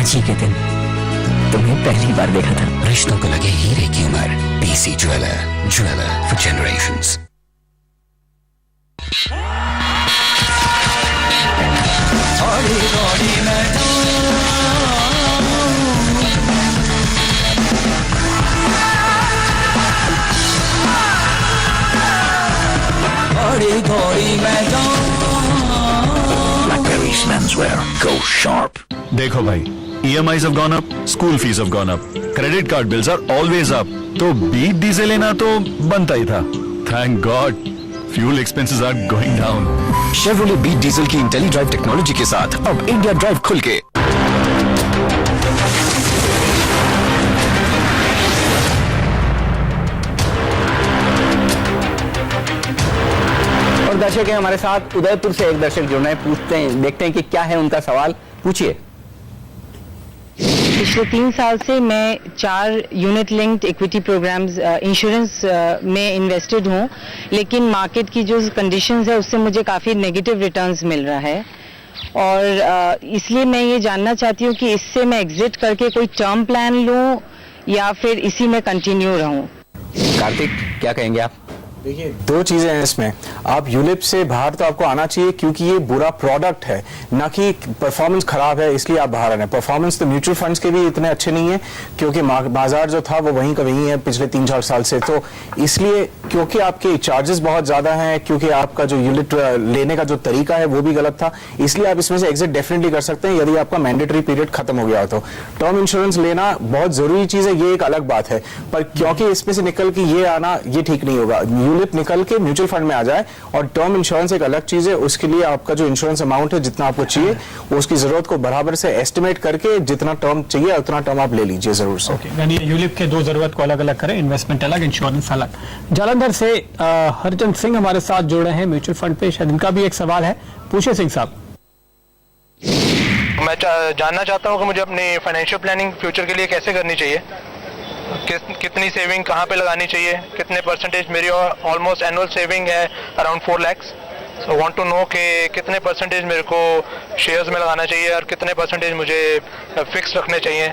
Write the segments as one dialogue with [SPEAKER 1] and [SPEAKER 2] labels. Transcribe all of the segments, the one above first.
[SPEAKER 1] आज ही के दिन तुम्हें पहली बार देखा था।
[SPEAKER 2] रिश्तों को लगे हीरे की उम्र। PC jeweller, jeweller for generations.
[SPEAKER 3] Blackberry's menswear. Go sharp.
[SPEAKER 4] देखो भाई, EMIs have gone up, school fees have gone up, credit card bills are always up. तो बीट डीजल लेना तो बनता ही था। Thank God, fuel expenses are going down.
[SPEAKER 2] Chevrolet Beat diesel की Intellidrive technology के साथ अब इंडिया ड्राइव खुल के।
[SPEAKER 5] और दर्शक हैं हमारे साथ, उदयपुर से एक दर्शक जुड़ रहे हैं, पूछते हैं, देखते हैं कि क्या है उनका सवाल। पूछिए।
[SPEAKER 6] पिछले 3 साल से मैं 4 unit linked equity programs insurance में इन्वेस्टेड हूँ, लेकिन मार्केट की जो कंडीशंस है उससे मुझे काफ़ी नेगेटिव रिटर्न्स मिल रहा है, और इसलिए मैं ये जानना चाहती हूँ कि इससे मैं एग्जिट करके कोई टर्म प्लान लूँ या फिर इसी में कंटिन्यू रहूँ।
[SPEAKER 5] कार्तिक, क्या कहेंगे आप?
[SPEAKER 7] देखिए, दो चीजें हैं इसमें। आप यूलिप से बाहर तो आपको आना चाहिए क्योंकि ये बुरा प्रोडक्ट है, ना कि परफॉर्मेंस खराब है इसलिए आप बाहर आ रहे हैं। परफॉर्मेंस तो म्यूचुअल फंड्स के भी इतने अच्छे नहीं है क्योंकि बाजार जो था वो वहीं का वहीं है पिछले 3-4 साल से। तो इसलिए क्योंकि आपके चार्जेस बहुत ज्यादा हैं, क्योंकि आपका जो यूलिट लेने का जो तरीका है वो भी गलत था, इसलिए आप इसमें से एग्जिट डेफिनेटली कर सकते हैं यदि आपका मैंडेटरी पीरियड खत्म हो गया हो। तो टर्म इंश्योरेंस लेना बहुत जरूरी चीज है, ये एक अलग बात है, पर क्योंकि इसमें से निकल के ये आना ये ठीक नहीं होगा। यूलिप निकल के म्यूचुअल फंड में आ जाए, और टर्म इंश्योरेंस एक अलग चीज है, उसके लिए आपका जो इंश्योरेंस अमाउंट है जितना आपको चाहिए उसकी जरूरत को बराबर से एस्टिमेट करके जितना टर्म चाहिए उतना टर्म आप ले लीजिए जरूर से।
[SPEAKER 8] यानी यूलिप के दो जरूरत को अलग अलग करें, इन्वेस्टमेंट अलग, इंश्योरेंस अलग। जालंधर से हरचंद सिंह हमारे साथ जुड़े हैं म्यूचुअल फंड पे, शायद इनका भी एक सवाल है। पूछिए सिंह साहब।
[SPEAKER 9] मैं जानना चाहता हूँ कि मुझे अपनी फाइनेंशियल प्लानिंग फ्यूचर के लिए कैसे करनी चाहिए, कितनी सेविंग कहाँ पे लगानी चाहिए, कितने परसेंटेज मेरी ऑलमोस्ट एनुअल सेविंग है around 4 lakh. So want to know कि कितने परसेंटेज मेरे को शेयर्स में लगाना चाहिए और कितने परसेंटेज मुझे फिक्स रखने चाहिए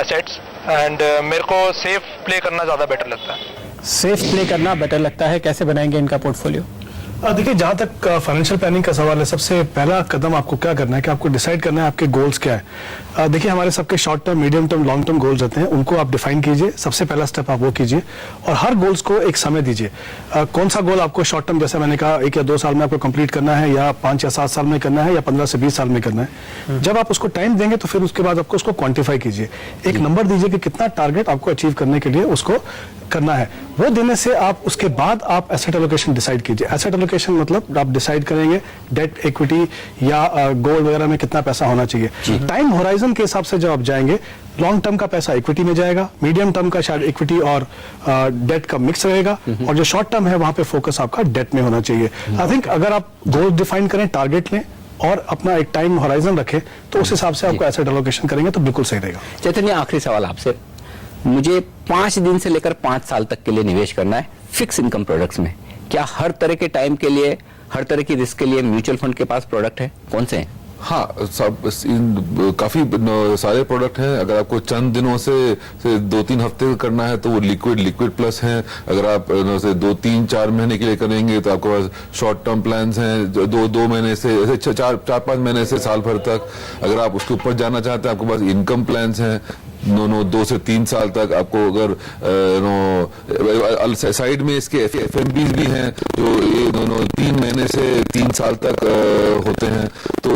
[SPEAKER 9] एसेट्स, एंड मेरे को सेफ प्ले करना ज़्यादा बेटर लगता है।
[SPEAKER 8] सेफ प्ले करना बेटर लगता है, कैसे बनाएंगे इनका पोर्टफोलियो?
[SPEAKER 10] देखिए, जहाँ तक फाइनेंशियल प्लानिंग का सवाल है, सबसे पहला कदम आपको क्या करना है कि आपको डिसाइड करना है आपके गोल्स क्या है। देखिए, हमारे सबके short term, medium term, long term goals रहते हैं, उनको आप डिफाइन कीजिए। सबसे पहला स्टेप आप वो कीजिए, और हर गोल्स को एक समय दीजिए। कौन सा गोल आपको शॉर्ट टर्म, जैसे मैंने कहा 1 या 2 साल में आपको कंप्लीट करना है, या 5 या 7 साल में करना है, या 15 से 20 साल में करना है। जब आप उसको टाइम देंगे तो फिर उसके बाद आपको उसको क्वांटिफाई कीजिए, एक नंबर दीजिए कि कितना टारगेट आपको अचीव करने के लिए उसको करना है। वो देने से आप उसके बाद आप एसेट एलोकेशन डिसाइड कीजिए। एसेट एलोकेशन मतलब आप डिसाइड करेंगे डेट, इक्विटी या गोल्ड वगैरह में कितना पैसा होना चाहिए। टाइम होराइजन के हिसाब से जब आप जाएंगे, लॉन्ग टर्म का पैसा इक्विटी में जाएगा, मीडियम टर्म का शायद इक्विटी और डेट का मिक्स रहेगा, और जो शॉर्ट टर्म है वहां पे फोकस आपका डेट में होना चाहिए। आई थिंक अगर आप गोल डिफाइन करें, टारगेट लें और अपना एक टाइम होराइजन रखें, तो उस हिसाब से आपको एसेट एलोकेशन करेंगे तो बिल्कुल सही रहेगा।
[SPEAKER 5] चैतन्य, आखिरी सवाल आपसे। मुझे 5 दिन से लेकर 5 साल तक के लिए निवेश करना है फिक्स इनकम प्रोडक्ट्स में। क्या हर तरह के टाइम के लिए, हर तरह की रिस्क के लिए म्यूचुअल फंड के पास प्रोडक्ट है? कौन से हैं?
[SPEAKER 11] हाँ, काफी सारे प्रोडक्ट हैं। अगर आपको चंद दिनों से 2-3 हफ्ते करना है तो वो लिक्विड प्लस हैं। अगर आप 2-3-4 महीने के लिए करेंगे तो आपके पास शॉर्ट टर्म प्लान्स हैं, 2 महीने से 4-5 महीने से साल भर तक। अगर आप उसके ऊपर जाना चाहते हैं, आपके पास इनकम प्लान्स हैं 2 से 3 साल तक। आपको अगर साइड में इसके एफएमपीज भी हैं जो ये 3 महीने से 3 साल तक होते हैं। तो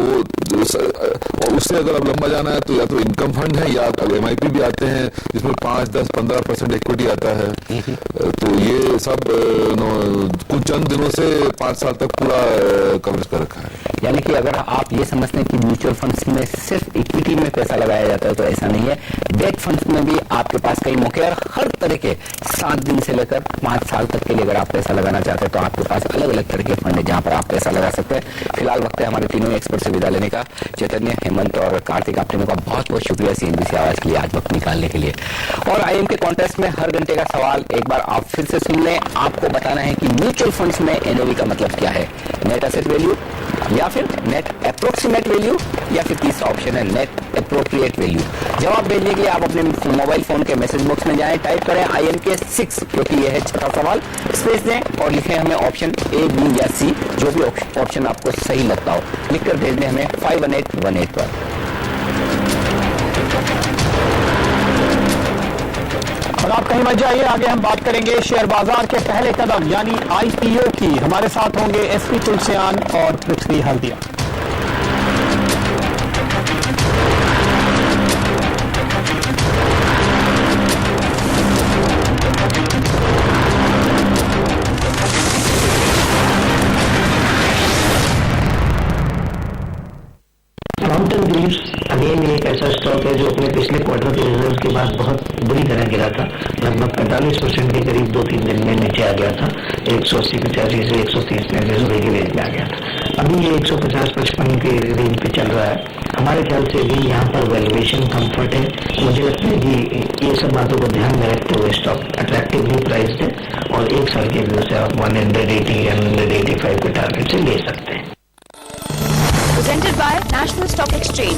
[SPEAKER 11] और उससे अगर आप लंबा जाना है तो या तो इनकम फंड है या एमआईपी भी आते हैं जिसमें 5-10-15% इक्विटी आता है। तो ये सब कुछ चंद दिनों से 5 साल तक पूरा कवरेज कर रखा है।
[SPEAKER 5] यानी कि अगर आप ये समझते हैं कि म्यूचुअल फंड्स में सिर्फ इक्विटी में पैसा लगाया जाता है, तो ऐसा नहीं है। डेट फंड्स में भी आपके पास कई मौके, और हर तरह के 7 दिन से लेकर 5 साल तक के लिए अगर आप पैसा लगाना चाहते हैं तो आपके पास अलग अलग तरह के फंड है जहां पर आप पैसा लगा सकते हैं। फिलहाल वक्त है हमारे तीनों एक्सपर्ट से विदा लेने का। चैतन्य, हेमंत, अनंत और कार्तिक, आप तीनों का बहुत बहुत शुक्रिया CNBC आवाज के लिए आज वक्त निकालने के लिए। और IM के कॉन्टेस्ट में हर घंटे का सवाल एक बार आप फिर से सुन लें। आपको बताना है कि म्यूचुअल फंड्स में NAV का मतलब क्या है, नेट एसेट वैल्यू या फिर नेट अप्रोक्सीमेट वैल्यू या फिर तीसरा ऑप्शन है नेट अप्रोप्रिएट वैल्यू। जवाब भेजने के लिए आप अपने मोबाइल फोन के मैसेज बॉक्स में जाएं, टाइप करें IMK6 क्योंकि यह है छठा सवाल, स्पेस दें और लिखें हमें ऑप्शन A, B या C, जो भी ऑप्शन आपको सही लगता हो, लिखकर भेज दें हमें 51818 पर।
[SPEAKER 8] और आप कहीं मत जाइए, आगे हम बात करेंगे शेयर बाजार के पहले कदम यानी IPO की। हमारे साथ होंगे SP तुलसियान और पृथ्वी हल्दिया।
[SPEAKER 12] लॉन्ग टर्म अगेन एक ऐसा स्टॉक है जो अपने पिछले क्वार्टर के रिजल्ट के बाद बहुत बुरी तरह गिरा था, लगभग 45% के करीब 2-3 दिन में नीचे आ गया था, 180-85 से 130-35 रुपए की रेंज में आ गया था। अभी ये 150-55 के रेंज पे चल रहा है। हमारे ख्याल से भी यहाँ पर वैल्यूएशन कंफर्ट है। मुझे लगता है कि ये सब बातों को ध्यान में रखते हुए स्टॉक अट्रैक्टिवली प्राइस्ड है और एक साल के व्यू से आप 180 185 के टारगेट